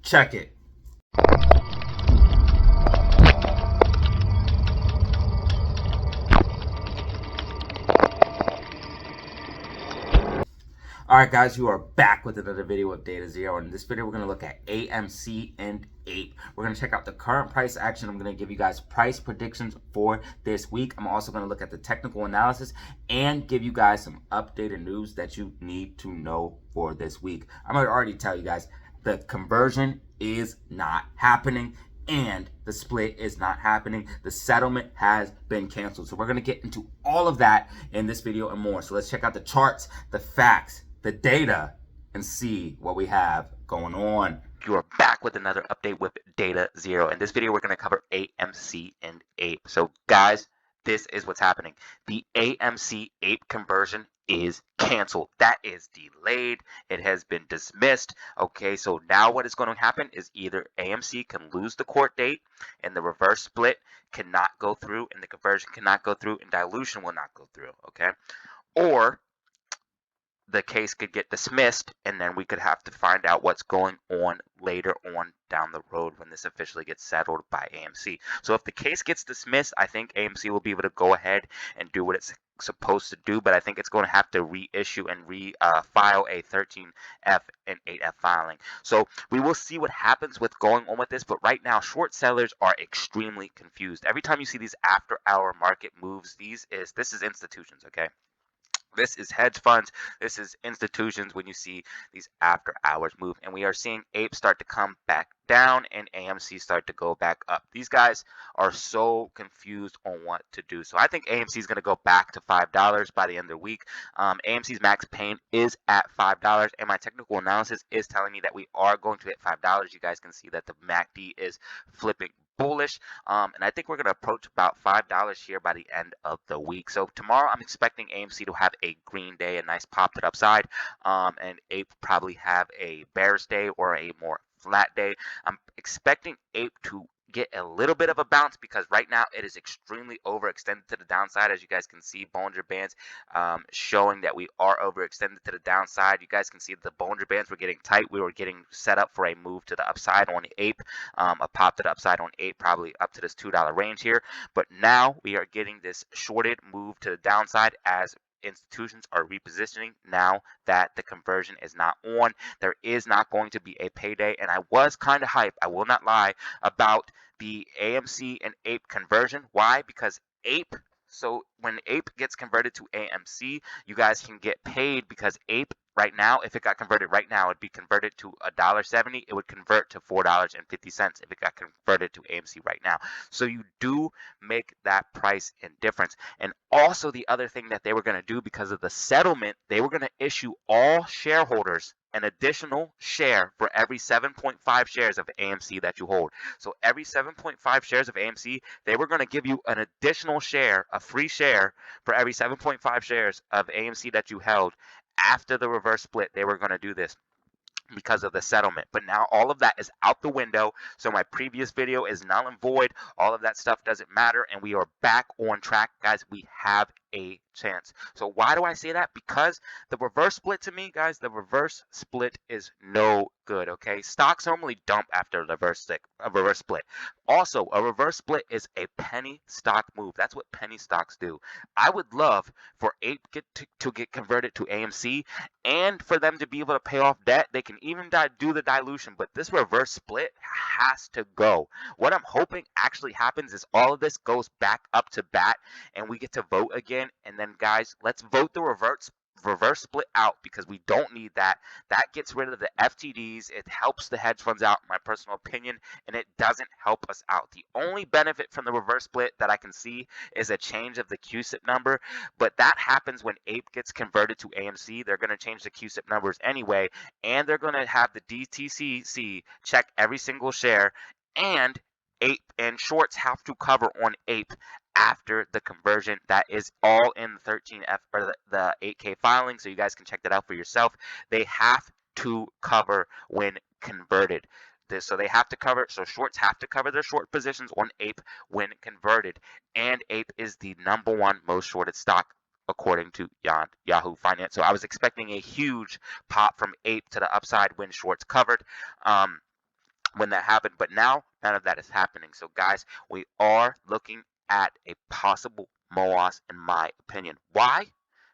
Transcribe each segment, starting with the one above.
Check it. Alright guys, you are back with another video of Data Zero. In this video, we're going to look at AMC and APE. We're going to check out the current price action. I'm going to give you guys price predictions for this week. I'm also going to look at the technical analysis and give you guys some updated news that you need to know for this week. I'm going to already tell you guys, the conversion is not happening and the split is not happening. The settlement has been canceled. So we're going to get into all of that in this video and more. So let's check out the charts, the facts, the data, and see what we have going on. You are back with another update with Data Zero. In this video, we're going to cover AMC and APE. So guys, this is what's happening. The AMC APE conversion is canceled. That is delayed. It has been dismissed. Okay, so now what is going to happen is either AMC can lose the court date and the reverse split cannot go through and the conversion cannot go through and dilution will not go through. Okay, or the case could get dismissed and then we could have to find out what's going on later on down the road when this officially gets settled by AMC. So if the case gets dismissed, I think AMC will be able to go ahead and do what it's supposed to do, but I think it's going to have to reissue and file a 13F and 8F filing. So we will see what happens with going on with this, but right now short sellers are extremely confused. Every time you see these after hour market moves, this is institutions, okay? This is hedge funds. This is institutions when you see these after hours move. And we are seeing APE start to come back down and AMC start to go back up. These guys are so confused on what to do. So I think AMC is going to go back to $5 by the end of the week. AMC's max pain is at $5. And my technical analysis is telling me that we are going to hit $5. You guys can see that the MACD is flipping bullish, and I think we're going to approach about $5 here by the end of the week. So tomorrow I'm expecting AMC to have a green day, a nice pop to the upside, and APE probably have a bearish day or a more flat day. I'm expecting APE to get a little bit of a bounce because right now it is extremely overextended to the downside. As you guys can see, Bollinger Bands showing that we are overextended to the downside. You guys can see the Bollinger Bands were getting tight. We were getting set up for a move to the upside on the APE, a pop to the upside on APE, probably up to this $2 range here. But now we are getting this shorted move to the downside as institutions are repositioning now that the conversion is not on. There is not going to be a payday, and I was kind of hyped, I will not lie, about the AMC and APE conversion. Why? Because APE, so when APE gets converted to AMC, you guys can get paid because APE right now, if it got converted right now, it'd be converted to $1.70. It would convert to $4.50 if it got converted to AMC right now. So you do make that price in difference. And also the other thing that they were going to do because of the settlement, they were going to issue all shareholders an additional share for every 7.5 shares of AMC that you hold. So every 7.5 shares of AMC, they were going to give you an additional share, a free share for every 7.5 shares of AMC that you held. After the reverse split, they were going to do this because of the settlement. But now all of that is out the window. So my previous video is null and void. All of that stuff doesn't matter. And we are back on track, guys. We have a chance. So why do I say that? Because the reverse split, to me, guys, the reverse split is no good. Okay, stocks normally dump after a reverse split. Also, a reverse split is a penny stock move. That's what penny stocks do. I would love for APE to get converted to AMC and for them to be able to pay off debt. They can even do the dilution, but this reverse split has to go. What I'm hoping actually happens is all of this goes back up to bat and we get to vote again. And then guys, let's vote the reverse split out because we don't need that. That gets rid of the FTDs. It helps the hedge funds out, in my personal opinion, and it doesn't help us out. The only benefit from the reverse split that I can see is a change of the QSIP number, but that happens when APE gets converted to AMC. They're going to change the QSIP numbers anyway, and they're going to have the DTCC check every single share, and APE and shorts have to cover on APE after the conversion. That is all in the 13F or the 8K filing, so you guys can check that out for yourself. They have to cover when converted. So they have to cover, so shorts have to cover their short positions on APE when converted, and APE is the #1 most shorted stock according to Yahoo Finance. So I was expecting a huge pop from APE to the upside when shorts covered. when that happened, but now none of that is happening. So guys, we are looking at a possible Moass in my opinion. Why?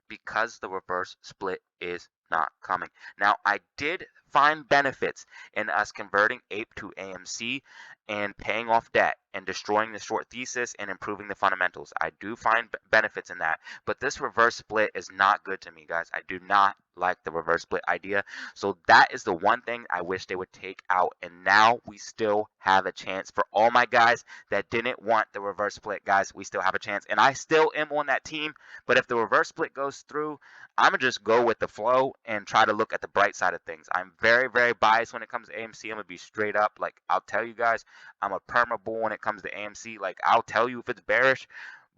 Because the reverse split is not coming. Now, I did find benefits in us converting APE to AMC and paying off debt and destroying the short thesis and improving the fundamentals. I do find benefits in that, but this reverse split is not good to me, guys. I do not like the reverse split idea. So that is the one thing I wish they would take out. And now we still have a chance. For all my guys that didn't want the reverse split, guys, we still have a chance. And I still am on that team. But if the reverse split goes through, I'm going to just go with the flow and try to look at the bright side of things. I'm very, very biased when it comes to AMC. I'm going to be straight up. Like, I'll tell you guys, I'm a perma bull when it comes to AMC. Like, I'll tell you if it's bearish,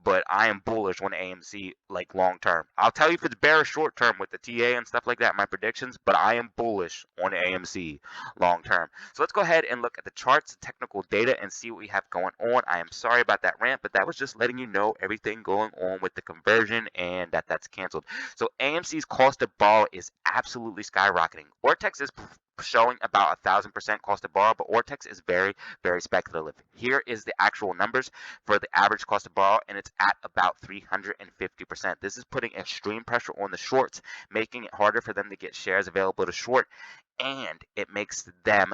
but I am bullish on AMC, like, long term. I'll tell you if it's bearish short term with the TA and stuff like that, my predictions, but I am bullish on AMC long term. So let's go ahead and look at the charts, the technical data, and see what we have going on. I am sorry about that rant, but that was just letting you know everything going on with the conversion and that's canceled. So AMC's cost to borrow is absolutely skyrocketing. Ortex is showing about 1,000% cost to borrow, but Ortex is very, very speculative. Here is the actual numbers for the average cost to borrow, and it's at about 350%. This is putting extreme pressure on the shorts, making it harder for them to get shares available to short, and it makes them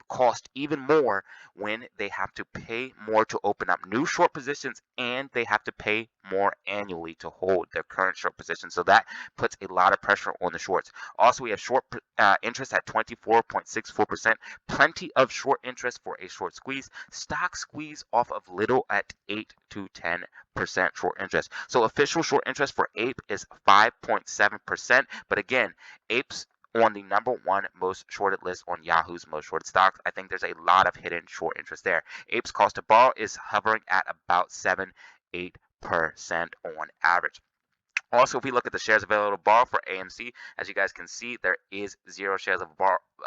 cost even more when they have to pay more to open up new short positions, and they have to pay more annually to hold their current short position. So that puts a lot of pressure on the shorts. Also, we have short interest at 24.64%. Plenty of short interest for a short squeeze. Stock squeeze off of little at 8 to 10% short interest. So official short interest for APE is 5.7%. But again, APE's on the #1 most shorted list on Yahoo's most shorted stocks. I think there's a lot of hidden short interest there. APE's cost to borrow is hovering at about 7-8% on average. Also, if we look at the shares available to borrow for AMC, as you guys can see, there is 0 shares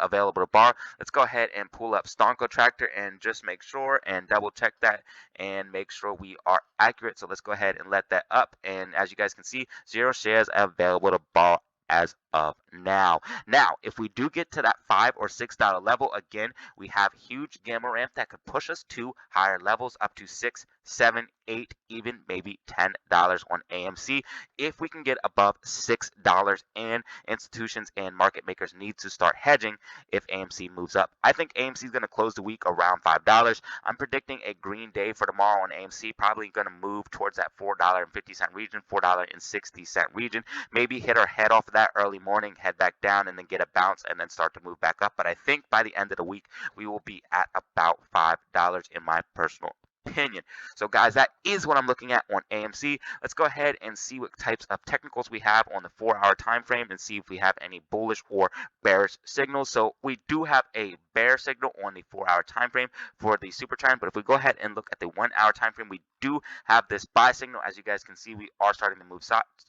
available to borrow. Let's go ahead and pull up Stonko Tractor and just make sure and double check that and make sure we are accurate. So let's go ahead and let that up. And as you guys can see, 0 shares available to borrow as of now. Now, if we do get to that $5 or $6 level, again, we have huge gamma ramp that could push us to higher levels up to $6, $7, $8, even maybe $10 on AMC. If we can get above $6, and institutions and market makers need to start hedging if AMC moves up. I think AMC is going to close the week around $5. I'm predicting a green day for tomorrow on AMC, probably going to move towards that $4.50 region, $4.60 region. Maybe hit our head off of that early morning, head back down, and then get a bounce and then start to move back up. But I think by the end of the week, we will be at about $5 in my personal opinion. So guys, that is what I'm looking at on AMC. Let's go ahead and see what types of technicals we have on the 4-hour time frame and see if we have any bullish or bearish signals. So we do have a bear signal on the 4-hour time frame for the super trend, but if we go ahead and look at the 1-hour time frame, we do have this buy signal. As you guys can see, we are starting to move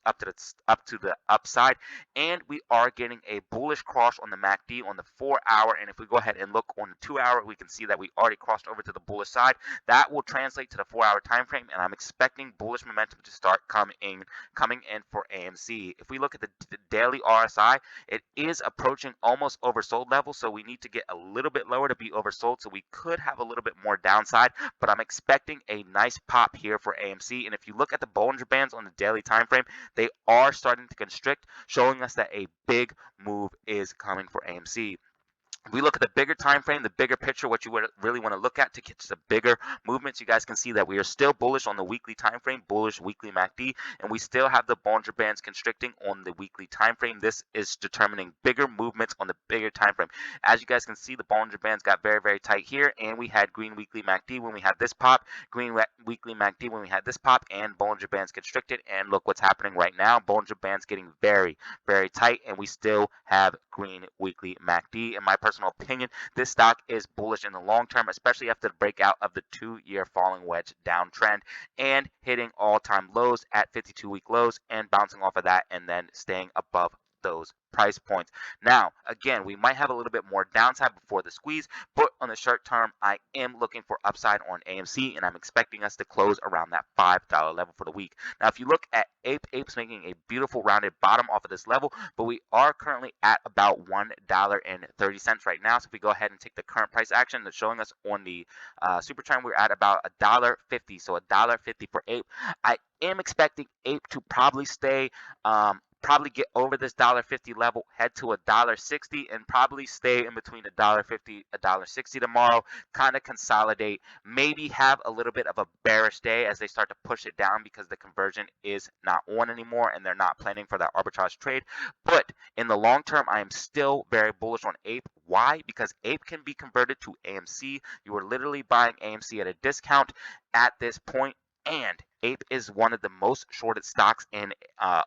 up to the upside, and we are getting a bullish cross on the MACD on the 4-hour. And if we go ahead and look on the 2-hour, we can see that we already crossed over to the bullish side. That will translate to the 4-hour time frame, and I'm expecting bullish momentum to start coming in for AMC. If we look at the daily RSI, it is approaching almost oversold level, so we need to get a little bit lower to be oversold, so we could have a little bit more downside, but I'm expecting a nice pop here for AMC. And if you look at the Bollinger Bands on the daily time frame, they are starting to constrict, showing us that a big move is coming for AMC. If we look at the bigger time frame, the bigger picture, what you would really want to look at to get to the bigger movements, you guys can see that we are still bullish on the weekly time frame, bullish weekly MACD, and we still have the Bollinger Bands constricting on the weekly time frame. This is determining bigger movements on the bigger time frame. As you guys can see, the Bollinger Bands got very, very tight here, and we had green weekly MACD when we had this pop, green weekly MACD when we had this pop, and Bollinger Bands constricted. And look what's happening right now. Bollinger Bands getting very, very tight, and we still have green weekly MACD. In my personal opinion, this stock is bullish in the long term, especially after the breakout of the 2-year falling wedge downtrend and hitting all-time lows at 52-week lows and bouncing off of that and then staying above those price points. Now, again, we might have a little bit more downside before the squeeze, but on the short term, I am looking for upside on AMC, and I'm expecting us to close around that $5 level for the week. Now, if you look at APE, APE's making a beautiful rounded bottom off of this level, but we are currently at about $1.30 right now. So if we go ahead and take the current price action that's showing us on the super trend, we're at about $1.50, so $1.50 for APE. I am expecting APE to probably stay probably get over this $1.50 level, head to $1.60, and probably stay in between $1.50, $1.60 tomorrow, kind of consolidate, maybe have a little bit of a bearish day as they start to push it down because the conversion is not on anymore and they're not planning for that arbitrage trade. But in the long term, I am still very bullish on APE. Why? Because APE can be converted to AMC. You are literally buying AMC at a discount at this point. And APE is one of the most shorted stocks in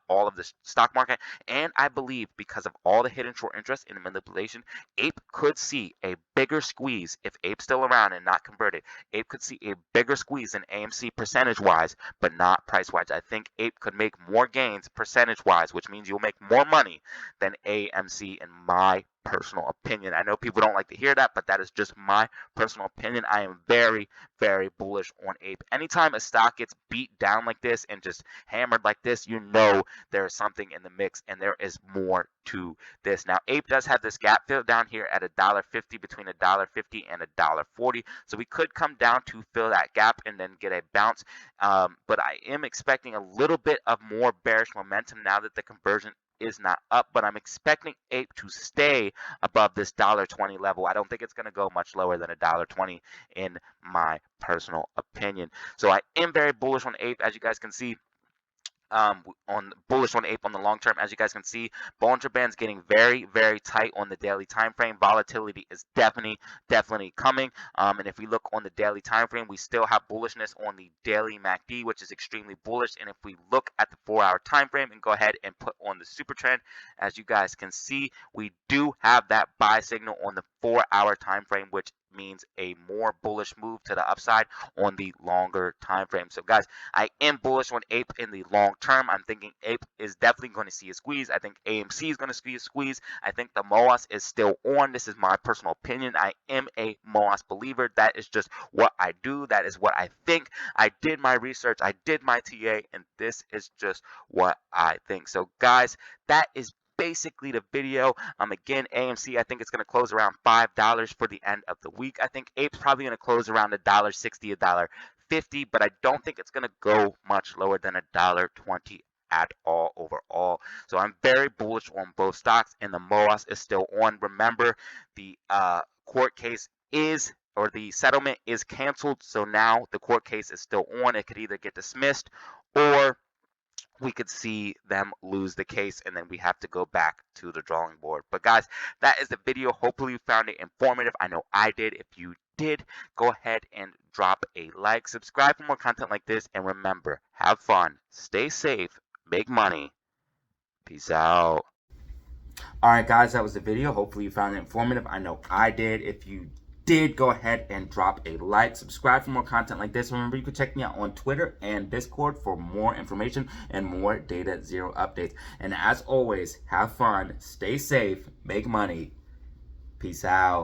all of the stock market. And I believe because of all the hidden short interest in manipulation, APE could see a bigger squeeze if APE's still around and not converted. APE could see a bigger squeeze than AMC percentage-wise, but not price-wise. I think APE could make more gains percentage-wise, which means you'll make more money than AMC in my personal opinion. I know people don't like to hear that, but that is just my personal opinion. I am very, very bullish on APE. Anytime a stock gets beat down like this and just hammered like this, you know there is something in the mix and there is more to this. Now, APE does have this gap fill down here at $1.50, between $1.50 and $1.40. So we could come down to fill that gap and then get a bounce. But I am expecting a little bit of more bearish momentum now that the conversion is not up, but I'm expecting APE to stay above this $1.20 level. I don't think it's going to go much lower than $1.20 in my personal opinion. So I am very bullish on APE, as you guys can see. Bullish on APE on the long term. As you guys can see, Bollinger Band's getting very, very tight on the daily time frame. Volatility is definitely coming. And if we look on the daily time frame, we still have bullishness on the daily MACD, which is extremely bullish. And if we look at the 4-hour time frame and go ahead and put on the super trend, as you guys can see, we do have that buy signal on the 4-hour time frame, which means a more bullish move to the upside on the longer time frame. So guys, I am bullish on APE in the long term. I'm thinking APE is definitely going to see a squeeze. I think AMC is going to see a squeeze. I think the Moass is still on. This is my personal opinion. I am a Moass believer. That is just what I do. That is what I think. I did my research. I did my TA, and this is just what I think. So guys, that is basically the video. Again, AMC, I think it's going to close around $5 for the end of the week. I think APE's probably going to close around $1.60, $1.50, but I don't think it's going to go much lower than $1.20 at all overall. So I'm very bullish on both stocks, and the Moass is still on. Remember, the court case is, or the settlement is canceled, so now the court case is still on. It could either get dismissed or we could see them lose the case, and then we have to go back to the drawing board. But guys, that is the video. Hopefully you found it informative. I know I did. If you did, go ahead and drop a like, subscribe for more content like this, and remember, have fun, stay safe, make money. Peace out. Alright guys, that was the video. Hopefully you found it informative. I know I did. If you did, go ahead and drop a like, subscribe for more content like this. Remember, you can check me out on Twitter and Discord for more information and more Data Zero updates. And as always, have fun, stay safe, make money. Peace out.